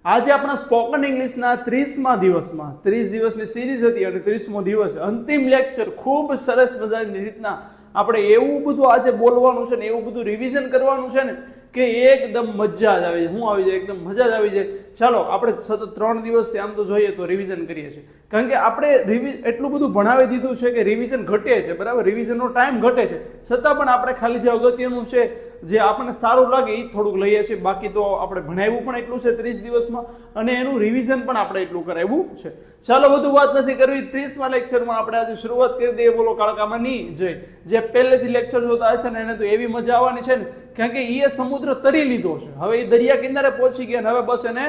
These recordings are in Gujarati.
આજે આપણા સ્પોકન ઇંગ્લિશના 30મા દિવસમાં 30 દિવસની સિરીઝ હતી અને 30મો દિવસ અંતિમ લેક્ચર ખૂબ સરસ મજાની રીતના આપણે એવું બધું આજે બોલવાનું છે ને એવું બધું રિવિઝન કરવાનું છે ને કે એકદમ મજા જ આવી જાય. હું આવી જાય એકદમ મજા જ આવી જાય. ચાલો આપણે સતત 3 દિવસથી આમ તો જોઈએ તો રિવિઝન કરીએ છીએ, કારણ કે આપણે એટલું બધું ભણાવી દીધું છે કે રિવિઝન ઘટે છે, બરાબર. રિવિઝનનો ટાઈમ ઘટે છે, છતાં પણ આપણે ખાલી જે અગત્યનું છે જે આપણને સારું લાગે એ થોડુંક લઈએ છીએ. બાકી તો આપણે ભણાવ્યું પણ એટલું છે 30 દિવસમાં અને એનું રિવિઝન પણ આપણે એટલું કરાવ્યું છે. ચાલો વધુ વાત નથી કરવી. 30મા લેક્ચરમાં આપણે આજે શરૂઆત કરી દઈએ. બોલો કાળકામાં નહીં જય. જે પહેલેથી લેક્ચર જોતા હશે ને એને તો એવી મજા આવવાની છે ને, કારણ કે એ સમુદ્ર તરી લીધો છે. હવે એ દરિયા કિનારે પહોંચી ગયા ને હવે બસ એને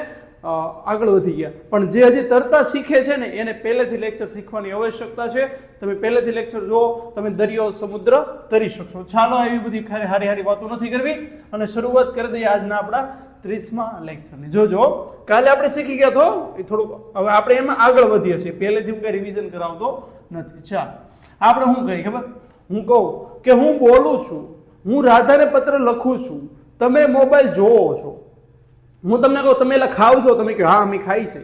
આગળ વધી ગયા. પણ જે હજી તરતા શીખે છે ને એને પહેલેથી લેક્ચર શીખવાની આવશ્યકતા છે. તમે પહેલેથી લેક્ચર જો તમે દરિયો સમુદ્ર તરી શકશો. ચાલો એવી બધી હારી હારી વાતો નથી કરવી અને શરૂઆત કરી દઈએ આજના આપણા 30મા લેક્ચરની. જોજો કાલે આપણે શીખી ગયા તો એ થોડુંક હવે આપણે એમાં આગળ વધીએ છીએ. પહેલેથી હું કઈ રિવિઝન કરાવતો નથી. ચાલો આપણે શું કહીએ ખબર? હું કહું કે હું બોલું છું, હું રાધાને પત્ર લખું છું, તમે મોબાઈલ જોવો છો. હું તમને કહું તમે એટલે ખાવ છો, તમે કહો હા અમે ખાઈ છે,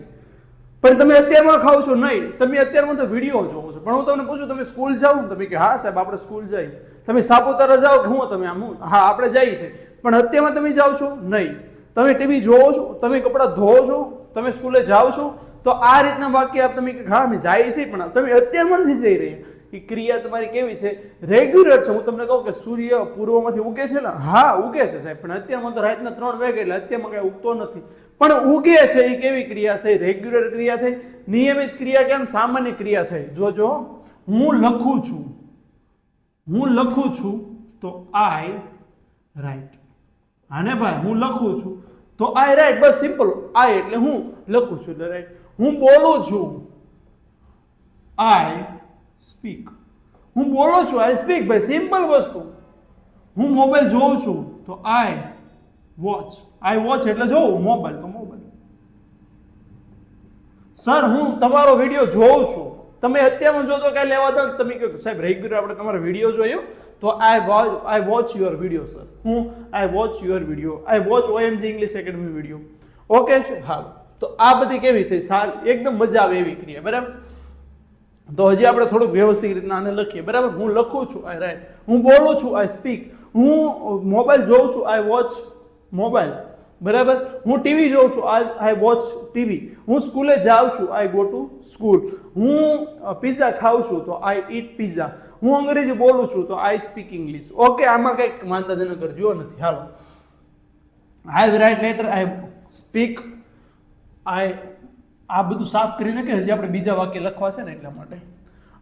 પણ તમે અત્યારમાં ખાવ છો નહીં, તમે અત્યારમાં તો વિડીયો જોવો છો. પણ હું તમને પૂછું તમે સ્કૂલ જાઓ ને, તમે કે હા સાહેબ આપણે સ્કૂલ જઈએ. તમે સાપુતારા જાઓ કે હું તમે આમ હા આપણે જઈએ છીએ, પણ અત્યારમાં તમે જાઓ છો નહીં. તમે ટીવી જોવો છો, તમે કપડાં ધોવો છો, તમે સ્કૂલે જાઓ છો. તો આ રીતના વાક્ય આપ તમે હા અમે જઈએ છીએ પણ તમે અત્યારમાં નથી જઈ રહ્યા. એ ક્રિયા તમારી કેવી છે? રેગ્યુલર છે. હું તમને કહું કે સૂર્ય પૂર્વમાંથી ઉગે છે ને, હા ઉગે છે સાહેબ, પણ અત્યારમાં તો રાતના 3 વાગે એટલે અત્યારમાં કઈ ઉગતો નથી, પણ ઉગે છે. એ કેવી ક્રિયા થઈ? રેગ્યુલર ક્રિયા થઈ, નિયમિત ક્રિયા કેમ? સામાન્ય ક્રિયા થઈ. જોજો હું લખું છું, હું લખું છું તો આઈ રાઈટ. આને ભાઈ હું લખું છું તો આઈ રાઈટ. Bus simple. આઈ એટલે હું લખું છું એટલે રાઈટ. હું બોલું છું, આઈ સ્પીક. હું બોલું છું, આઈ સ્પીક. ભાઈ સિમ્પલ વસ્તુ. હું મોબાઈલ જોઉં છું તો આઈ વોચ. આઈ વોચ એટલે જોઉં, મોબાઈલ તો મોબાઈલ. સર હું તમારો વિડીયો જોઉં છું, તમે અત્યારમાં જો તો કઈ લેવા દો. તમે કહો સાહેબ રેગ્યુલર આપણે તમારો વિડીયો જોયો તો I watch your video sir. હું I watch your video. I watch OMG English academy video. Okay છે? હા. તો આ બધી કેવી થઈ? સારી એકદમ મજા આવે એવી ક્રિયા, બરાબર. તો હજી આપણે થોડુંક વ્યવસ્થિત રીતના આને લખીએ, બરાબર. હું લખું છું આઈ રાઈટ. હું બોલું છું આઈ સ્પીક. હું મોબાઈલ જોઉં છું આઈ વોચ મોબાઈલ, બરાબર. હું ટીવી જોઉં છું આઈ વોચ ટીવી. હું સ્કૂલે જાઉં છું આઈ ગો ટુ સ્કૂલ. હું પિઝા ખાઉં છું તો આઈ ઈટ પિઝા. હું અંગ્રેજી બોલું છું તો આઈ સ્પીક ઇંગ્લિશ. ઓકે, આમાં કંઈક વાંધાજનક કરજો નથી. હાલો, I write letter, I speak, I આ બધું સાફ કરીને કે હજી આપણે બીજા વાક્ય લખવા છે ને એટલા માટે.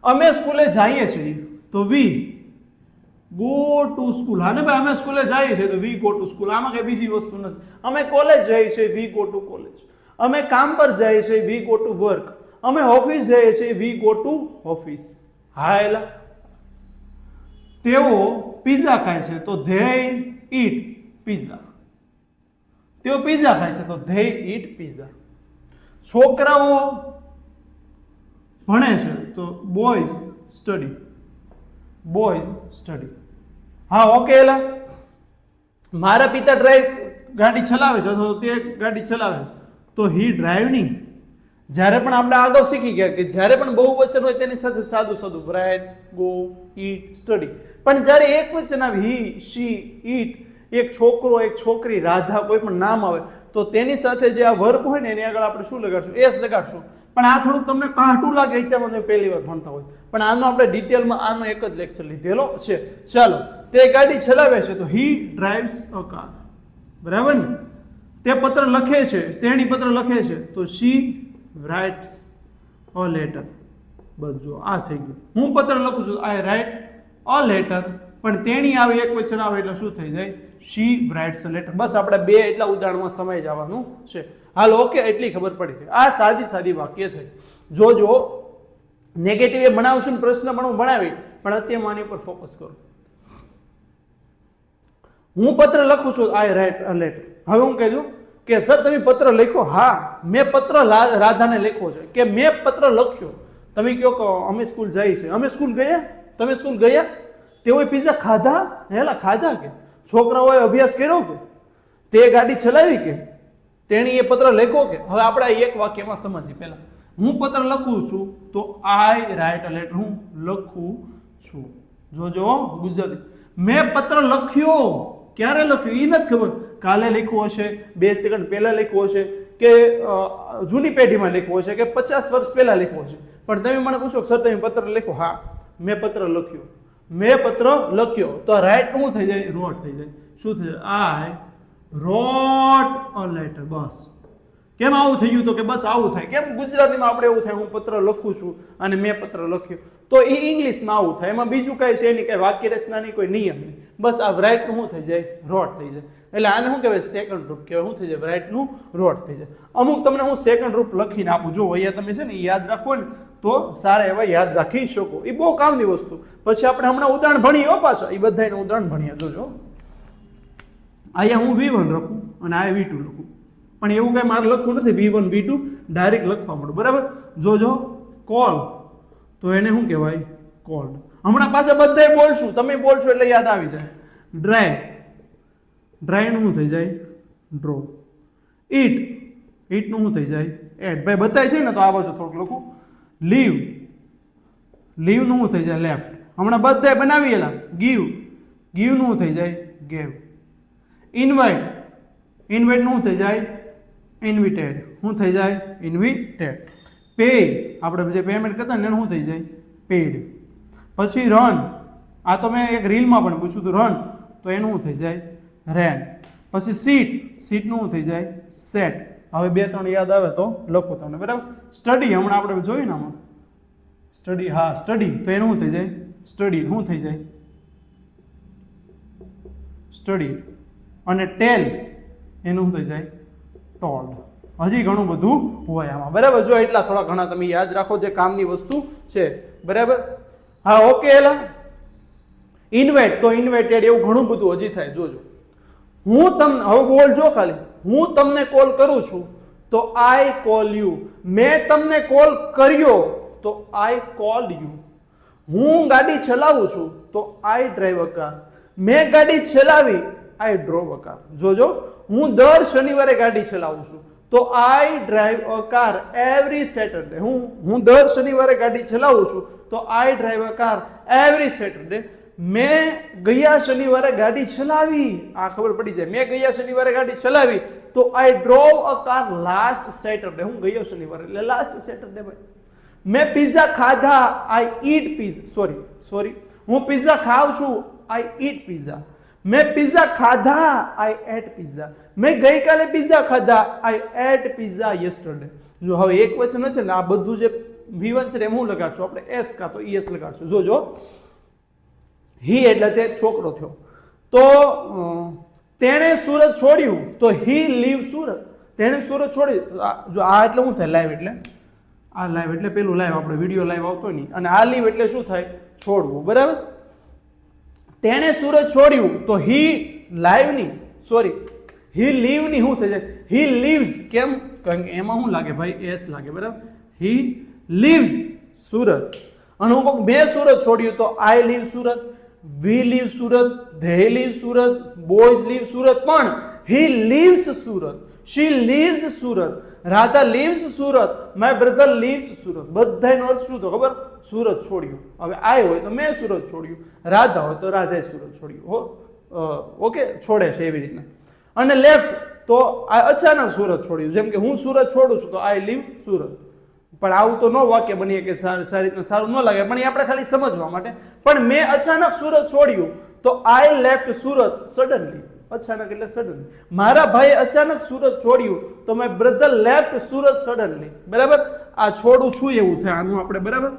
અમે સ્કૂલે જઈએ છીએ તો વી ગો ટુ સ્કૂલ. હા ને ભાઈ, અમે સ્કૂલે જઈએ છીએ તો વી ગો ટુ સ્કૂલ. આમાં કઈ બીજી વસ્તુ નથી. અમે કોલેજ જઈએ છીએ, વી ગો ટુ કોલેજ. અમે કામ પર જઈએ છીએ, વી ગો ટુ વર્ક. અમે ઓફિસ જઈએ છીએ, વી ગો ટુ ઓફિસ. હા એલા તેઓ પિઝા ખાય છે તો ધે ઈટ પિઝા. તેઓ પિઝા ખાય છે તો ધે ઈટ પિઝા. છોકરાઓ ભણે છે તો બોયઝ સ્ટડી. Boys study. હા ઓકે એલા. મારા પિતા ગાડી ચલાવે છે તો તે ગાડી ચલાવે તો હી ડ્રાઈવ નહીં. જ્યારે પણ આપણે આગળ શીખી ગયા કે જ્યારે પણ બહુ વચન હોય તેની સાથે સાદું સાદું રાઈટ, ગો, ઈટ, સ્ટડી. પણ જ્યારે એક વચન આવે હી, શી, ઈટ, એક છોકરો, એક છોકરી, રાધા, કોઈ પણ નામ આવે તો તેની સાથે જે આ વર્બ હોય ને એની આગળ આપણે શું લગાડશું? એસ લગાડશું. પણ આ થોડુંક તમને કાઢું લાગે અત્યારે તમે પહેલી વાર ભણતા હોય, પણ આનો આપણે ડિટેલમાં આનો એક જ લેક્ચર લીધેલો છે. ચાલો, તે ગાડી ચલાવે છે તો હી ડ્રાઈવ્સ અ કાર, બરાબર ને. તે પત્ર લખે છે, તેણી પત્ર લખે છે તો શી રાઇટ્સ અ લેટર. બધું આ થઈ ગયું. હું પત્ર લખું છું આઈ રાઇટ અ લેટર, પણ તેણી આવે એક વચન આવે એટલે શું થઈ જાય? શી રાઇટ્સ અ લેટર. બસ આપણે બે એટલા ઉદાહરણમાં સમય જવાનું છે. હાલ ઓકે, એટલી ખબર પડી ગઈ. આ સાદી સાદી વાક્ય થઈ. જોજો નેગેટિવ એ બનાવશું ને પ્રશ્ન પણ હું બનાવી, પણ અત્યારે આની ઉપર ફોકસ કરો. હું પત્ર લખું છું આઈ રાઇટ અ લેટર. હવે હું કહી દઉં કે સર તમે પત્ર લખ્યો? હા મેં પત્ર રાધાને લખ્યો છે. કે મેં પત્ર લખ્યો. તમે કહો કે અમે સ્કૂલ જઈએ છીએ. અમે સ્કૂલ ગયા? તમે સ્કૂલ ગયા? તેઓએ પિઝા ખાધા? હેલા ખાધા કે? છોકરાઓએ અભ્યાસ કર્યો કે? તે ગાડી ચલાવી કે? તેણી એ પત્ર લખ્યો કે? હવે આપણે આ એક વાક્યમાં સમજીએ પહેલા. હું પત્ર લખું છું તો આઈ રાઇટ અ લેટર, હું લખું છું. જોજો ગુજરાતી. મેં પત્ર લખ્યો, ક્યારે લખ્યો એ નથી ખબર. કાલે લખ્યું હશે, 2 સેકન્ડ પહેલા લખ્યું હશે, કે જૂની પેઢીમાં લખ્યું હશે, કે 50 વર્ષ પહેલા લખ્યું હશે. પણ તમે મને પૂછો સર તમે પત્ર લખ્યો? હા, મેં પત્ર લખ્યો. મેં પત્ર લખ્યો તો રાઇટ શું થઈ જાય? રોટ થઈ જાય. શું થઈ જાય? આઈ રોટ અ લેટર. બસ. કેમ આવું થઈ ગયું? તો કે બસ આવું થાય. કેમ ગુજરાતીમાં આપણે એવું થાય હું પત્ર લખું છું અને મેં પત્ર લખ્યો, તો એ ઇંગ્લિશમાં આવું થાય. એમાં બીજું કાંઈ છે નહીં, કાંઈ વાક્ય રચનાની કોઈ નિયમ નહીં. બસ આ રાઇટનું શું થઈ જાય? રોટ થઈ જાય. એટલે આને શું કહેવાય? સેકન્ડ રૂપ કહેવાય. શું થઈ જાય? રાઇટનું રોટ થઈ જાય. અમુક તમને હું સેકન્ડ રૂપ લખીને આપું. જો અહીંયા તમે છે ને યાદ રાખો ને તો સારા એવા યાદ રાખી શકો. એ બહુ કામની વસ્તુ. પછી આપણે હમણાં ઉદાહરણ ભણીએ પાછા, એ બધાને ઉદાહરણ ભણીએ. જોજો અહીંયા હું V1 લખું અને આ V2 લખું, પણ એવું કઈ મારે લખવું નથી. V1 V2 ડાયરેક્ટ લખવા મળે. બરાબર. જોજો કોલ, તો એને શું કહેવાય? કોલ્ડ. હમણાં પાછા બધાય બોલશું, તમે બોલશો એટલે યાદ આવી જાય. ડ્રાય, ડ્રાયનું શું થઈ જાય? ડ્રો. ઈટ, ઈટનું શું થઈ જાય? એડ. ભાઈ બતાય છે ને તો આ બાજુ થોડુંક લખું. લીવ, લીવનું શું થઈ જાય? લેફ્ટ. હમણાં બધાય બનાવીએલા. ગીવ, ગીવનું શું થઈ જાય? ગેવ. ઇન્વાઇટ, ઇન્વાઇટનું શું થઈ જાય? ઇન્વિટેડ. શું થઈ જાય? ઇન્વિટેડ. પે, આપણે જે પેમેન્ટ કરતા ને એનું શું થઈ જાય? પેડ. પછી રન, આ તો મેં એક રીલમાં પણ પૂછ્યું હતું. રન, તો એનું શું થઈ જાય? રેન. પછી સીટ, સીટનું શું થઈ જાય? સેટ. હવે 2-3 યાદ આવે તો લખો તમને. બરાબર. સ્ટડી, હમણાં આપણે જોયું ને આમાં સ્ટડી. હા, સ્ટડી, તો એનું શું થઈ જાય? સ્ટડી. શું થઈ જાય? સ્ટડી. અને ટેલ, એનું શું થઈ જાય? ટોલ્ડ. હજી ઘણું બધું હોય આમાં. બરાબર. જો એટલા થોડા ઘણા તમે યાદ રાખો, જે કામની વસ્તુ છે. બરાબર. હા, ઓકે. એલા ઇન્વાઇટ, તો ઇન્વાઇટેડ, એવું ઘણું બધું હજી થાય. જોજો હું તમને હવે બોલજો ખાલી. હું તમને કોલ કરું છું તો આઈ કોલ યુ. મેં તમને કોલ કર્યો તો આઈ કોલ્ડ યુ. હું ગાડી ચલાવું છું તો આઈ ડ્રાઈવ અ કાર. મેં ગાડી ચલાવી, આઈ ડ્રોવ અ કાર. જોજો હું દર શનિવારે ગાડી ચલાવું છું તો I drive a car every Saturday. હું દર શનિવારે ગાડી ચલાવું છું તો I drive a car every Saturday. મેં ગયા શનિવારે ગાડી ચલાવી, આ ખબર પડી જાય. મેં ગયા શનિવારે ગાડી ચલાવી તો I drove a car last Saturday. હું ગયો શનિવારે એટલે લાસ્ટ સેટરડે. ભાઈ મેં પિઝા ખાધા, આઈ ઈટ પિઝા. સોરી, હું પિઝા ખાઉં છું, આઈ ઈટ પિઝા. મેં પિઝા ખાધા, આઈ એટ પિઝા. મેં ગઈકાલે પિઝા ખાધા, આઈ એટ પિઝા યસ્ટરડે. જો હવે એક વચન છે ને આ બધું જે V1 છે એમ હું લગાડશું આપણે એસ કાં તો ES લગાડશું. જોજો હી એટલે તે છોકરો થયો. તો તેણે સુરત છોડ્યું તો હી લીવ સુરત. તેણે સુરત છોડ્યું. જો આ એટલે શું થાય? લાઈવ એટલે આ લાઈવ એટલે પેલું લાઈવ આપણે વિડીયો લાઈવ આવતો નહીં. અને આ લીવ એટલે શું થાય? છોડવું. બરાબર. તેણે સુરત છોડ્યું તો હી લાઈવ ની સોરી હી લીવ ની શું થઈ જાય? હી લીવ્સ. કેમ? કારણ કે એમાં શું લાગે ભાઈ? એસ લાગે. બરાબર. He leaves Surat. અને હું કહું મેં સુરત છોડ્યું તો I leave Surat, we leave Surat, they leave Surat, boys leave Surat. પણ he leaves Surat, she leaves Surat, Radha leaves Surat, my brother leaves Surat. બધાનો અર્થ શું તો ખબર? સુરત છોડ્યું. હવે આઈ હોય તો મેં સુરત છોડ્યું, રાધા હોય તો રાધાએ સુરત છોડ્યું. ઓકે, છોડે છે એવી રીતના. અને લેફ્ટ તો આ અચાનક સુરત છોડ્યું. જેમ કે હું સુરત છોડું છું તો આઈ લીવ સુરત. પણ આવું તો ન વાક્ય બનીએ કે સારી રીતના સારું ન લાગે, પણ એ આપણે ખાલી સમજવા માટે. પણ મેં અચાનક સુરત છોડ્યું તો આઈ લેફ્ટ સુરત સડનલી. અચાનક એટલે સડનલી. મારા ભાઈ અચાનક સુરત છોડ્યું તો my brother left Surat suddenly. બરાબર. આ છોડું છું એવું થાય આનું આપણે. બરાબર.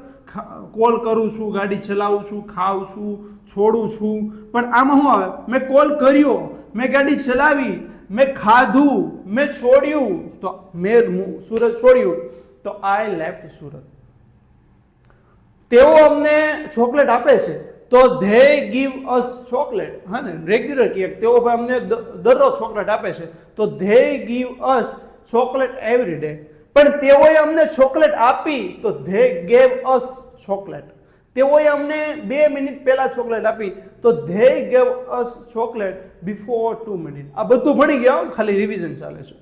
કોલ કરું છું, ગાડી ચલાવું છું, ખાઉં છું, છોડું છું. પણ આમાં શું આવે? મેં કોલ કર્યો, મેં ગાડી ચલાવી, મેં ખાધું, મેં છોડ્યું. તો મેં સુરત છોડ્યું તો આઈ લેફ્ટ સુરત. તેઓ અમને ચોકલેટ આપે છે તો ધે ગીવ અસ ચોકલેટ. હા ને, રેગ્યુલર કહીએ તેઓ ભાઈ અમને દરરોજ ચોકલેટ આપે છે તો they give us chocolate every day. પણ તેઓએ અમને ચોકલેટ આપી તો ધે ગેવ અસ ચોકલેટ. તેઓએ અમને 2 મિનિટ પહેલા ચોકલેટ આપી તો they gave us chocolate before 2 minute. આ બધું ભણી ગયા, ખાલી રિવિઝન ચાલે છે.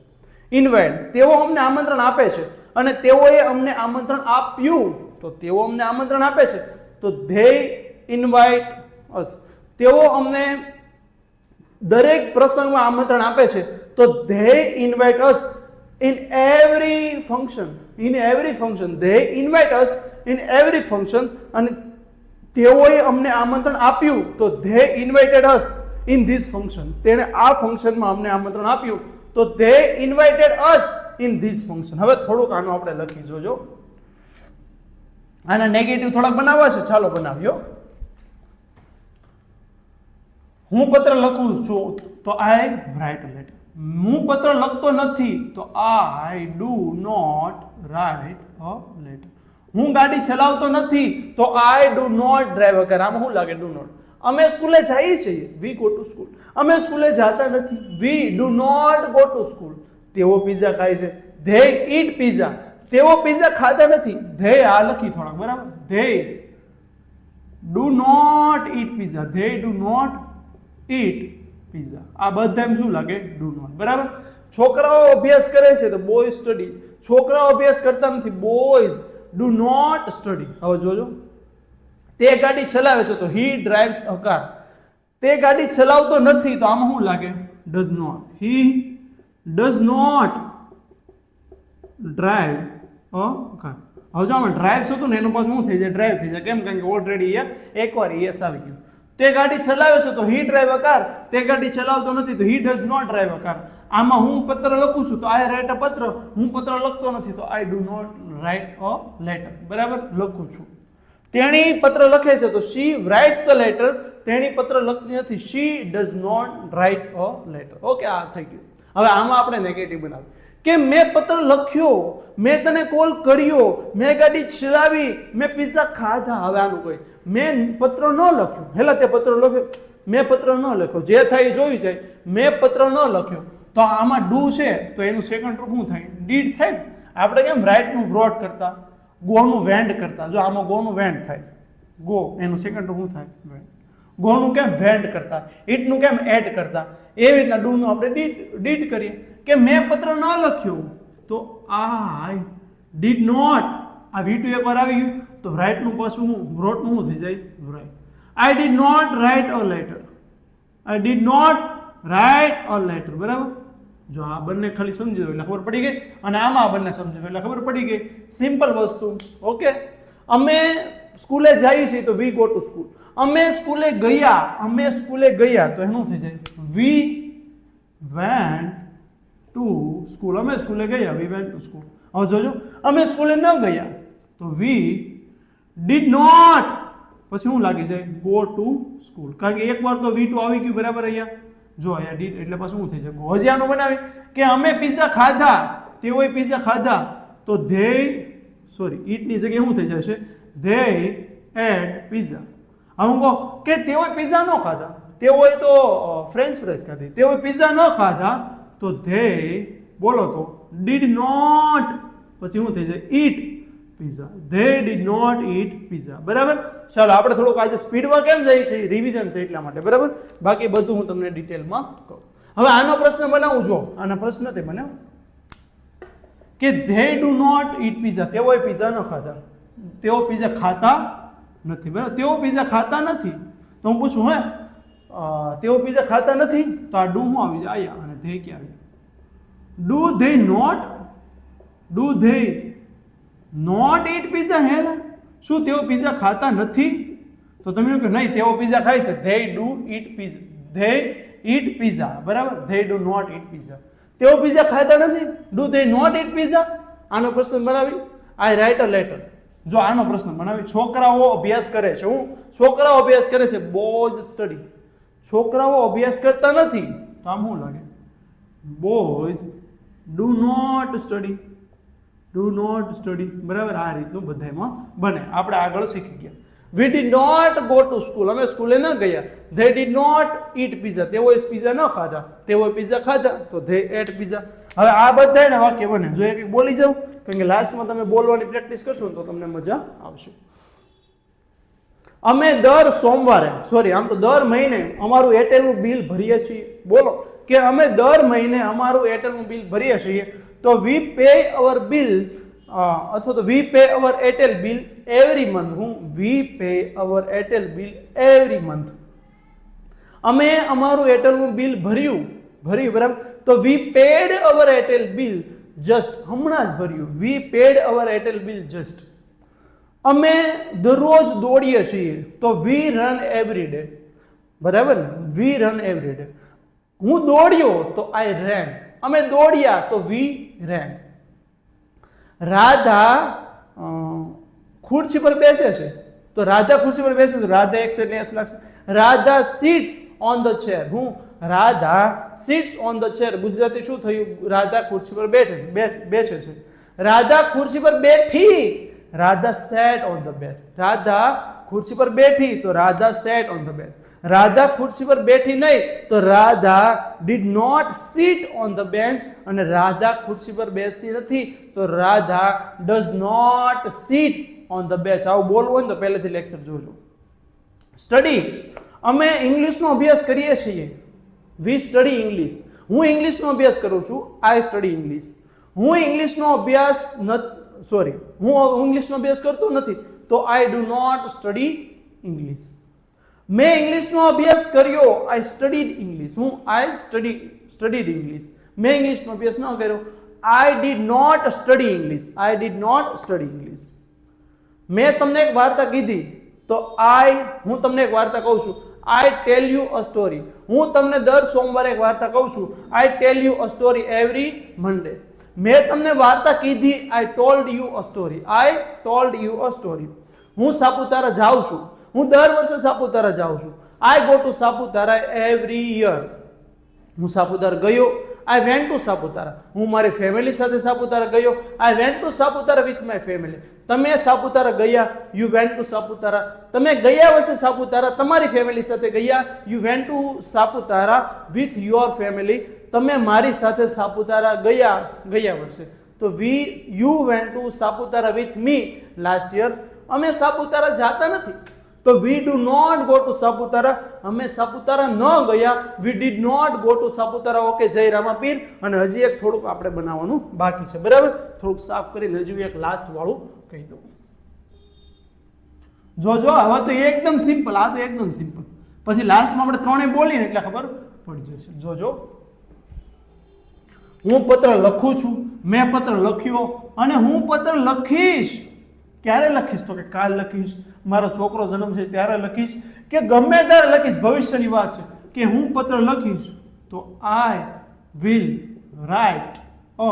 ઇન્વાઇટ, તેઓ અમને આમંત્રણ આપે છે, અને તેઓએ અમને આમંત્રણ આપ્યું, તો તેઓ અમને આમંત્રણ આપે છે, તો they invite us. તેઓ અમને દરેક પ્રસંગમાં આમંત્રણ આપે છે, તો they invite us in every function. they invite us in every function. અને તેઓએ અમને આમંત્રણ આપ્યું, તો they invited us in this function. તેણે આ ફંક્શનમાં અમને આમંત્રણ આપ્યું, તો they invited us in this function. હવે થોડુંક આનું આપણે લખી જોજો. આના નેગેટિવ થોડાક બનાવવા છે, ચાલો બનાવ્યો. હું પત્ર લખું છું, તો I write a letter. હું પત્ર લખતો નથી, તો I do not write a letter. હું ગાડી ચલાવતો નથી, તો I do not drive a car. આમાં શું લાગે? do not. અમે સ્કૂલે જઈએ છીએ, we go to school. અમે સ્કૂલે જતા નથી, we do not go to school. તેઓ પિઝા ખાય છે, they eat pizza. તેઓ પિઝા ખાતા નથી, they આ લખી થોડાક, બરાબર? they do not eat pizza. they do not eat pizza. આ બધામાં શું લાગે? do not. બરાબર? છોકરાઓ અભ્યાસ કરે છે, તો boys study. છોકરાઓ અભ્યાસ કરતા નથી, boys do not study. હવે જોજો, તે ગાડી ચલાવે છે, તો he drives a car. તે ગાડી ચલાવતો નથી, તો આમાં શું લાગે? does not. he does not drive a car. હવે જો આમાં ડ્રાઈવ હતું ને, એનું પાછું શું થઈ જાય? ડ્રાઈવ થઈ જાય. કેમ? કારણ કે ઓલરેડી એકવાર યસ આવી ગયું. તે ગાડી ચલાવે છે, તો he drive a car. તે ગાડી ચલાવતો નથી, તો he does not drive a car. આમાં હું પત્ર લખું છું, તો I write a પત્ર. હું પત્ર લખતો નથી, તો I do not write a letter. બરાબર? લખું છું. તેણી પત્ર લખે છે, તો she writes a letter. તેણી પત્ર લખતી નથી, she does not write a letter. Okay, આ થઈ ગયું. હવે આમાં આપણે નેગેટિવ બનાવીએ કે મેં પત્ર લખ્યો, મેં તને કોલ કર્યો, મેં ગાડી ચલાવી, મેં પિઝા ખાધા. હવે આનું કોઈ મેં પત્ર ન લખ્યો, હેલા તે પત્ર લખ્યો, મેં પત્ર ન લખ્યો, જે થાય જોયું જાય. મેં પત્ર ન લખ્યો, તો આમાં ડુ છે, તો એનું સેકન્ડ રૂપ શું થાય? ડીડ થાય ને. આપણે કેમ રાઇટનું વ્રોટ કરતા, ગોનું વેન્ડ કરતા, જો આમાં ગોનું વેન્ડ થાય, ગો એનું સેકન્ડ રૂપ શું થાય? વેન્ડ. ગોનું કેમ વેન્ડ કરતા, ઇટનું કેમ એડ કરતા, એવી રીતના ડુનું આપણે ડીડ કરીએ કે મેં પત્ર ન લખ્યો, તો આઈ ડીડ નોટ. આ V2 એકવાર આવી ગયું, તો રાઇટનું પાછું હું વ્રોટનું શું થઈ જાય? Write. I did not write a letter. I did not write a letter. બરાબર? જો આ બંને ખાલી સમજી દો એટલે ખબર પડી ગઈ, અને આમાં બંને સમજી દો એટલે ખબર પડી ગઈ. સિમ્પલ વસ્તુ. ઓકે, અમે સ્કૂલે જઈએ છીએ, તો વી ગો ટુ સ્કૂલ. અમે સ્કૂલે ગયા, તો એનું થઈ જાય? We went to school. અમે સ્કૂલે ગયા, વી વેન્ટ ટુ સ્કૂલ. હવે જોજો, અમે સ્કૂલે ન ગયા, તો વી ડીડ નોટ, પછી શું લાગી જાય? Go to school. કારણ કે એકવાર તો V2 આવી ગયું, બરાબર? અહીંયા જો અહીંયા ડીડ એટલે પછી શું થઈ જાય? હજી આનું બનાવી કે અમે પિઝા ખાધા, તેઓએ પિઝા ખાધા, તો ઈટની જગ્યાએ શું થઈ જશે? they ate pizza. હવે હું કહું કે તેઓએ પિઝા ન ખાધા, તેઓએ તો ફ્રેન્ચ ફ્રાઈઝ ખાધી, તેઓએ પિઝા ન ખાધા, તો they બોલો તો did not, પછી શું થઈ જાય? eat pizza. they did not eat pizza. બરાબર? ચાલો આપણે થોડુંક આજે સ્પીડમાં કેમ જાય છે? રિવિઝન છે એટલા માટે. બરાબર? બાકી બધું હું તમને ડિટેલમાં કહું. હવે આનો પ્રશ્ન બનાવું, જો આના પ્રશ્ન તે બનાવ કે they do not eat pizza. તેઓએ પિઝા ન ખાધા, તેઓ પિઝા ખાતા નથી. બરાબર? તેઓ પિઝા ખાતા નથી, તો હું પૂછું હે તેઓ પિઝા ખાતા નથી, તો આ ડુ શું આવી જાય? આયા. અને ધે ક્યાં આવી? Do they not eat pizza? હે, શું તેઓ પિઝા ખાતા નથી? તો તમે કહો નહીં, તેઓ પિઝા ખાય છે. they do eat pizza. they eat pizza. બરાબર? they do not eat pizza. તેઓ પિઝા ખાતા નથી. do they not eat pizza? આનો પ્રશ્ન બનાવી I write a letter. જો આનો પ્રશ્ન બનાવી છોકરાઓ અભ્યાસ કરે છે, હું છોકરાઓ અભ્યાસ કરે છે, boys study. છોકરાઓ અભ્યાસ કરતા નથી, તો આમ શું લાગે? boys do not study. બરાબર? આ રીતનું બધામાં બને. આપણે આગળ શીખી ગયા. we did not go to school. અમે સ્કૂલે ન ગયા. they did not eat pizza. તેઓએ પિઝા ન ખાધા, તેઓએ પિઝા ખાધા, તો they ate pizza. હવે આ બધાને વાક્ય બને. જો એક બોલી જાઉં, કારણ કે લાસ્ટમાં તમે બોલવાની પ્રેક્ટિસ કરશો તો તમને મજા આવશે. અમે દર સોમવારે, આમ તો દર મહિને અમારું એરટેલનું બિલ ભરીએ છીએ. બોલો કે અમે દર મહિને અમારું એરટેલનું બિલ ભરીએ છીએ, તો વી પે અવર બિલ અથવા તો વી પે અવર એરટેલ બિલ એવરી મંથ. હું વી પે અવર એરટેલ બિલ એવરી મંથ. અમે અમારું એરટેલનું બિલ ભર્યું બરાબર. તો વી પેડ અવર એરટેલ બિલ જસ્ટ, હમણાં જ ભર્યું. વી પેડ અવર એરટેલ બિલ જસ્ટ. અમે દરરોજ દોડીએ છીએ તો વી રન એવરી ડે. બરાબર ને, વી રન એવરી ડે. હું દોડ્યો તો આઈ રેન. અમે દોડ્યા તો વી રેન. રાધા ખુરશી પર બેસે છે તો રાધા ખુરશી પર બેસે તો રાધા એક છે ને એસ લાગશે. Radha sits on the chair. હું Radha sits on the chair. Gujarati શું થયું? રાધા ખુરશી પર બેસે છે. રાધા ખુરશી પર બેઠી. Radha sat on the bed. Radha ખુરશી પર બેઠી તો Radha sat on the bed. Radha ખુરશી પર બેઠી નહીં તો Radha did not sit on the bench. અને રાધા ખુરશી પર બેસતી નથી તો Radha does not sit on the bench. આવું બોલવું હોય ને તો પહેલેથી લેક્ચર જોજો. સ્ટડી. અમે ઇંગ્લિશનો અભ્યાસ કરીએ છીએ. We study English. હું ઇંગ્લિશનો અભ્યાસ કરું છું. I study English. હું ઇંગ્લિશનો અભ્યાસ હું ઇંગ્લિશનો અભ્યાસ કરતો નથી તો I do not study English. મેં ઇંગ્લિશનો અભ્યાસ કર્યો. I studied English. હું આઈ સ્ટડીડ ઇંગ્લિશ. મેં ઇંગ્લિશનો અભ્યાસ ન કર્યો. I did not study English. I did not study English. મેં તમને એક વાર્તા કીધી તો હું તમને એક વાર્તા કહું છું. I tell you a story. હું તમને દર સોમવારે એક વાર્તા કહું છું. I tell you a story every Monday. મેં તમને વાર્તા કીધી. I told you a story. I told you a story. હું સાપુતારા જાઉં છું. હું દર વર્ષે સાપુતારા જાઉં છું. I go to Saputara every year. હું સાપુતારા ગયો. I went to Saputara. હું મારી ફેમિલી સાથે સાપુતારા ગયો. I went to Saputara with my family. તમે સાપુતારા ગયા. You went to Saputara. તમે ગયા વર્ષે સાપુતારા તમારી ફેમિલી સાથે ગયા. You went to Saputara with your family. તમે મારી સાથે સાપુતારા ગયા વર્ષે. તો you went to Saputara with me last year. અમે સાપુતારા જાતા નથી તો we do not go to Saputara. અમે સાપુતારા ન ગયા. We did not go to Saputara. Okay, જય રામાપીર. અને હજી એક થોડુંક આપણે બનાવવાનું બાકી છે. બરાબર, થોડુંક સાફ કરીને હજુ એક લાસ્ટ વાળું કહી દઉં. જોજો, હવે તો એકદમ સિમ્પલ. આ તો એકદમ સિમ્પલ. પછી લાસ્ટમાં આપણે ત્રણેય બોલીએ એટલે ખબર પડી જશે. જોજો, હું પત્ર લખું છું. મેં પત્ર લખ્યો અને હું પત્ર લખીશ. ક્યારે લખીશ? તો કે કાલ લખીશ. મારો છોકરો જન્મ છે ત્યારે લખીશ. કે ગમે ત્યારે લખીશ. ભવિષ્યની વાત છે કે હું પત્ર લખીશ તો I will write a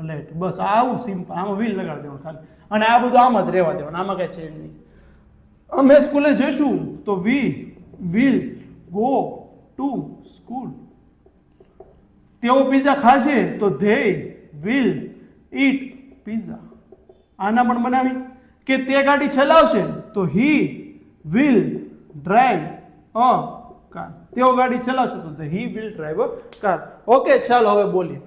letter. બસ આવું સિમ્પલ. આમાં વિલ લગાડી દેવાનું ખાલી. અને આ બધું આમ જ રહેવા દેવાનું. આમાં કઈ ચેન્જ નહીં. અમે સ્કૂલે જઈશું તો we will go to school. તેઓ પિઝા ખાશે તો ધે વિલ ઈટ પિઝા. આના પણ બનાવી કે તે ગાડી ચલાવશે તો he will drive a car. તેઓ ગાડી ચલાવશે તો he will drive a car. Okay, ચાલો હવે બોલીએ.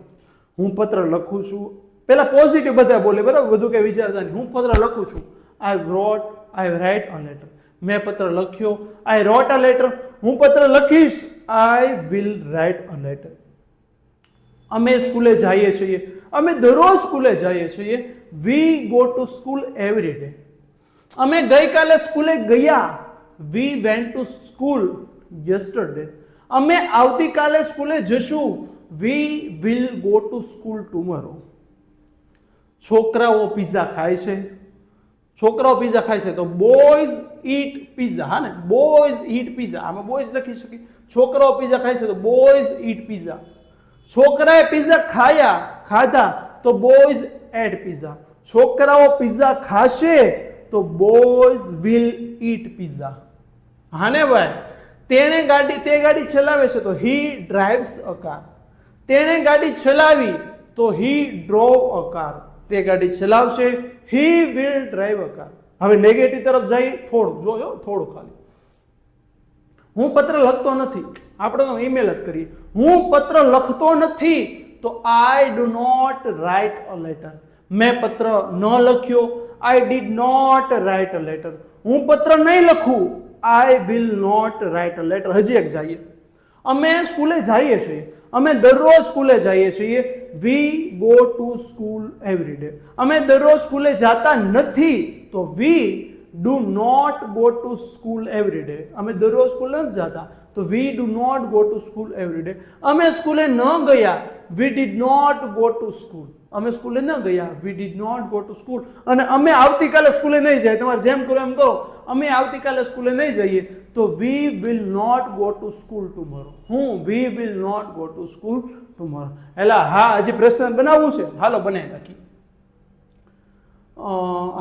હું પત્ર લખું છું. પેલા પોઝિટિવ બધા બોલે. બરાબર, બધું કઈ વિચારતા નહીં. હું પત્ર લખું છું. I write a letter. મેં પત્ર લખ્યો. આઈ રોટ અ લેટર. હું પત્ર લખીશ. આઈ વિલ રાઇટ અ લેટર. અમે સ્કૂલે જઈએ છીએ. અમે દરરોજ સ્કૂલે જઈએ છીએ. We go to school every day. અમે ગઈકાલે સ્કૂલે ગયા. We went to school yesterday. અમે આવતીકાલે સ્કૂલે જશું. We will go to school tomorrow. છોકરાઓ પિઝા ખાય છે. છોકરાઓ પિઝા ખાય છે તો બોયઝ ઈટ પિઝા. હા ને, બોયઝ ઈટ પિઝા. આમાં બોયઝ લખી શકીએ. છોકરાઓ પિઝા ખાય છે તો બોયઝ ઈટ પિઝા. છોકરાએ પિઝા ખાધા તો બોયઝ એટ પિઝા. છોકરાઓ પિઝા ખાશે તો બોયઝ વિલ ઈટ પિઝા. હા ને ભાઈ. તે ગાડી ચલાવે છે તો હી ડ્રાઇવ્સ અ કાર. તેણે ગાડી ચલાવી તો હી ડ્રોવ અ કાર. તે ગાડી ચલાવશે. હી વિલ ડ્રાઈવ અ કાર. હવે નેગેટિવ તરફ જઈ. થોડું જોજો, થોડું ખાલી. હું પત્ર લખતો નથી. આપણે તો ઈમેલ જ કરીએ. હું પત્ર લખતો નથી તો I do not write a letter. મેં પત્ર ન લખ્યો. I did not write a letter. હું પત્ર નહીં લખું. I will not write a letter. હજી એક જઈએ. અમે સ્કૂલે જઈએ છીએ. અમે દરરોજ સ્કૂલે જઈએ છીએ. We go to school every day. અમે દરરોજ સ્કૂલે જાતા નથી, તો we do not go to school every day. અમે દરરોજ સ્કૂલે નથી જાતા, તો we do not go to school every day. અમે સ્કૂલે ન ગયા, we did not go to school. અમે સ્કૂલે ન ગયા, we did not go to school. અને અમે આવતીકાલે સ્કૂલે નહીં જાય, તમારે જેમ કરો એમ કહો, અમે આવતીકાલે સ્કૂલે નહીં જઈએ, તો we will not go to school tomorrow. We will not go to school tomorrow. એટલે હા, હજી પ્રશ્ન બનાવવું છે, હાલો બનાવી નાખી.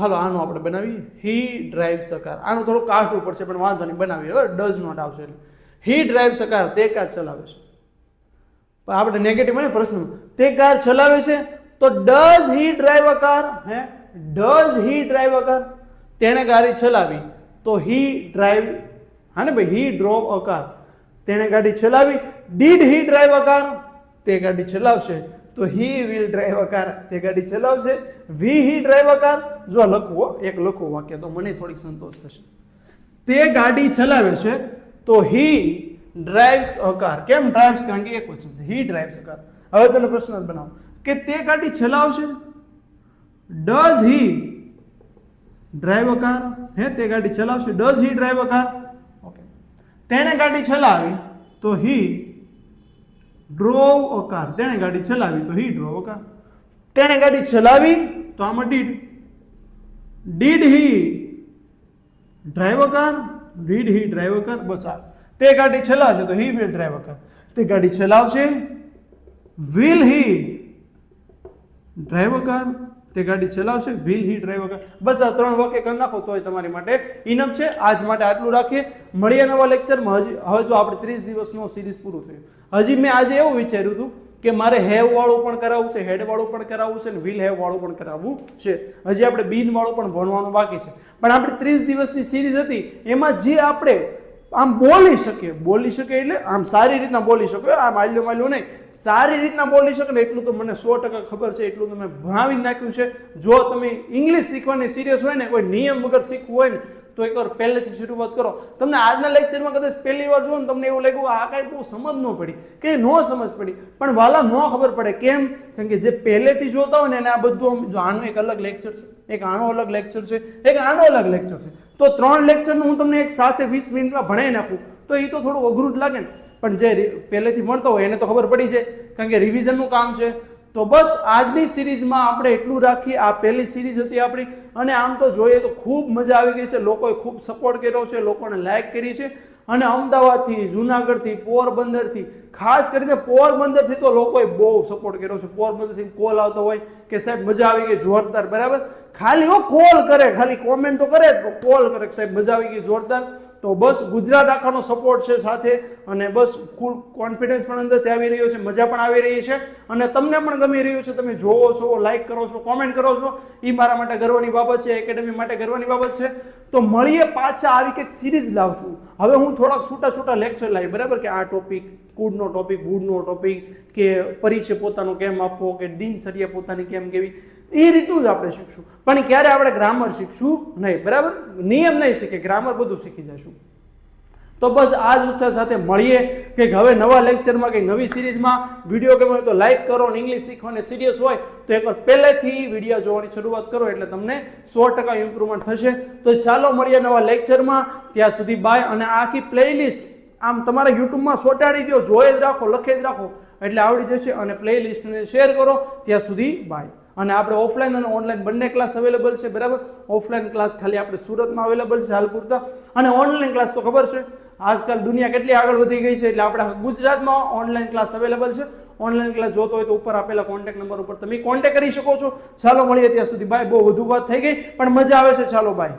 હાલો આનું આપણે બનાવીએ. હી ડ્રાઈવ્સ અ કાર. આનું થોડું કાઢવું પડશે, પણ વાંધો નહીં, બનાવીએ. હવે ડઝ નોટ આવશે એટલે હી ડ્રાઈવ્સ અ કાર. તે કાર ચલાવે છે. પણ આપણે નેગેટિવ ને પ્રશ્ન, તે કાર ચલાવે છે, તો does he drive a car. Does he drive a car. તેણે ગાડી ચલાવી, તો હી ડ્રાઈવ. હા ને ભાઈ, હી ડ્રોવ અ કાર. તેણે ગાડી ચલાવી. Did he drive a car. તે ગાડી ચલાવશે, તો he will drive a car. તે ગાડી ચલાવશે. વી હી ડ્રાઈવ અ કાર. જો લખવું, એક લખવું વાક્ય, તો મને થોડીક સંતોષ થશે. તે ગાડી ચલાવે છે, તો હી ડ્રાઈવ્સ અ કાર. કેમ ડ્રાઈવ્સ? કારણ કે એક વચન છે, હી ડ્રાઈવ્સ અ કાર. હવે તને પ્રશ્ન બનાવો કે તે ગાડી ચલાવશે. Does he drive a car. તે ગાડી ચલાવશે. Does he drive a car. Okay. તેણે ગાડી ચલાવી, તો હી ડ્રોવ અ કાર. તેણે ગાડી ચલાવી, તો હી ડ્રોવ અ કાર. તેણે ગાડી ચલાવી, તો આમાં did. Did he drive a car. Did he drive a car. બસ આ. તે ગાડી ચલાવશે, તો he will drive a car. તે ગાડી ચલાવશે. Will he drive a car. તે ગાડી ચલાવશે. Will he drive a car. બસ આ 3 વાક્ય કરી નાખો તોય તમારી માટે ઇનફ છે. આજ માટે આટલું રાખીએ. મળીએ નવા લેક્ચરમાં. હવે જો આપણે 30 દિવસનો સિરીઝ પૂરું થયું. હજી મેં આજે એવું વિચાર્યું હતું કે મારે હેવ વાળું પણ કરાવવું છે, હેડ વાળું પણ કરાવવું છે, અને વિલ હેવ વાળું પણ કરાવવું છે. હજી આપણે બીન વાળું પણ ભણવાનું બાકી છે. પણ આપણે 30 દિવસની સિરીઝ હતી, એમાં જે આપણે આમ બોલી શકે એટલે આમ સારી રીતના બોલી શકો, આમ માલ્યો નહીં, સારી રીતના બોલી શકો ને એટલું તો મને 100% ખબર છે. એટલું તો મેં ભણાવી નાખ્યું છે. જો તમે ઇંગ્લિશ શીખવાની સિરિયસ હોય ને, કોઈ નિયમ વગર શીખવું હોય ને, તો એકવાર પહેલેથી શરૂઆત કરો. તમને આજના લેક્ચરમાં કદાચ પહેલી વાર જુઓ ને, તમને એવું લાગ્યું આ કાંઈ બહુ સમજ ન પડી, કે ન સમજ પડી, પણ વાલા ન ખબર પડે. કેમ? કારણ કે જે પહેલેથી જોતા હોય ને એને આ બધું, જો આનું એક અલગ લેક્ચર છે, એક આનો અલગ લેક્ચર છે, એક આનો અલગ લેક્ચર છે, તો 3 લેક્ચરનું હું તમને એક સાથે 20 મિનિટમાં ભણાવી નાખું, તો એ તો થોડું અઘરું જ લાગે ને. પણ જે પહેલેથી મળતો હોય એને તો ખબર પડી છે, કારણ કે રિવિઝનનું કામ છે. તો બસ આજની સિરીઝમાં આપણે એટલું રાખીએ. આ પહેલી સિરીઝ હતી આપણી, અને આમ તો જોઈએ તો ખૂબ મજા આવી ગઈ છે. લોકોએ ખૂબ સપોર્ટ કર્યો છે, લોકોને લાઈક કરી છે. અને અમદાવાદથી, જુનાગઢથી, પોરબંદરથી, ખાસ કરીને પોરબંદરથી તો લોકોએ બહુ સપોર્ટ કર્યો છે. પોરબંદરથી કોલ આવતો હોય કે સાહેબ મજા આવી ગઈ, જોરદાર. બરાબર, ખાલી કોલ કરે, ખાલી કોમેન્ટ તો કરે, કોલ કરે સાહેબ મજા આવી ગઈ, જોરદાર. તો બસ ગુજરાત આખાનો સપોર્ટ છે સાથે, અને બસ ફૂલ કોન્ફિડન્સ પણ અંદરથી આવી રહ્યો છે, મજા પણ આવી રહી છે, અને તમને પણ ગમી રહ્યું છે. તમે જોવો છો, લાઈક કરો છો, કોમેન્ટ કરો છો, એ મારા માટે ગર્વની બાબત છે, એકેડમી માટે ગર્વની બાબત છે. તો મળીએ પાછા, આવી કંઈક સિરીઝ લાવશું. હવે હું થોડાક છૂટા લેક્ચર લાવી, બરાબર, કે આ ટોપિક, કુડનો ટોપિક, વુડનો ટોપિક, કે પરિચય પોતાનો કેમ આપવો, કે દિનચર્યા પોતાની કેમ કેવી, એ રીતનું જ આપણે શીખશું. પણ ક્યારે આપણે ગ્રામર શીખશું નહીં, બરાબર, નિયમ નહીં શીખે, ગ્રામર બધું શીખી જશું. તો બસ આ જ ઉત્સાહ સાથે મળીએ કે હવે નવા લેક્ચરમાં, કંઈ નવી સિરીઝમાં. વિડીયો ગમે તો લાઈક કરો, અને ઇંગ્લિશ શીખવાને સિરિયસ હોય તો એકવાર પહેલેથી વિડીયો જોવાની શરૂઆત કરો, એટલે તમને 100% ઇમ્પ્રુવમેન્ટ થશે. તો ચાલો મળીએ નવા લેક્ચરમાં. ત્યાં સુધી બાય. અને આખી પ્લેલિસ્ટ આમ તમારા યુટ્યુબમાં સોટાડી દો, જોઈ જ રાખો, લખી જ રાખો, એટલે આવડી જશે. અને પ્લેલિસ્ટને શેર કરો. ત્યાં સુધી બાય. અને આપણે ઓફલાઈન અને ઓનલાઈન બંને ક્લાસ અવેલેબલ છે, બરાબર. ઓફલાઈન ક્લાસ ખાલી આપણે સુરતમાં અવેલેબલ છે હાલ પૂરતા, અને ઓનલાઈન ક્લાસ તો ખબર છે આજકાલ દુનિયા કેટલી આગળ વધી ગઈ છે, એટલે આપણે ગુજરાતમાં ઓનલાઈન ક્લાસ અવેલેબલ છે. ઓનલાઈન ક્લાસ જોતો હોય તો ઉપર આપેલા કોન્ટેક્ટ નંબર ઉપર તમે કોન્ટેક્ટ કરી શકો છો. ચાલો મળીએ, ત્યાં સુધી બાય. બહુ વધુ વાત થઈ ગઈ, પણ મજા આવે છે. ચાલો બાય.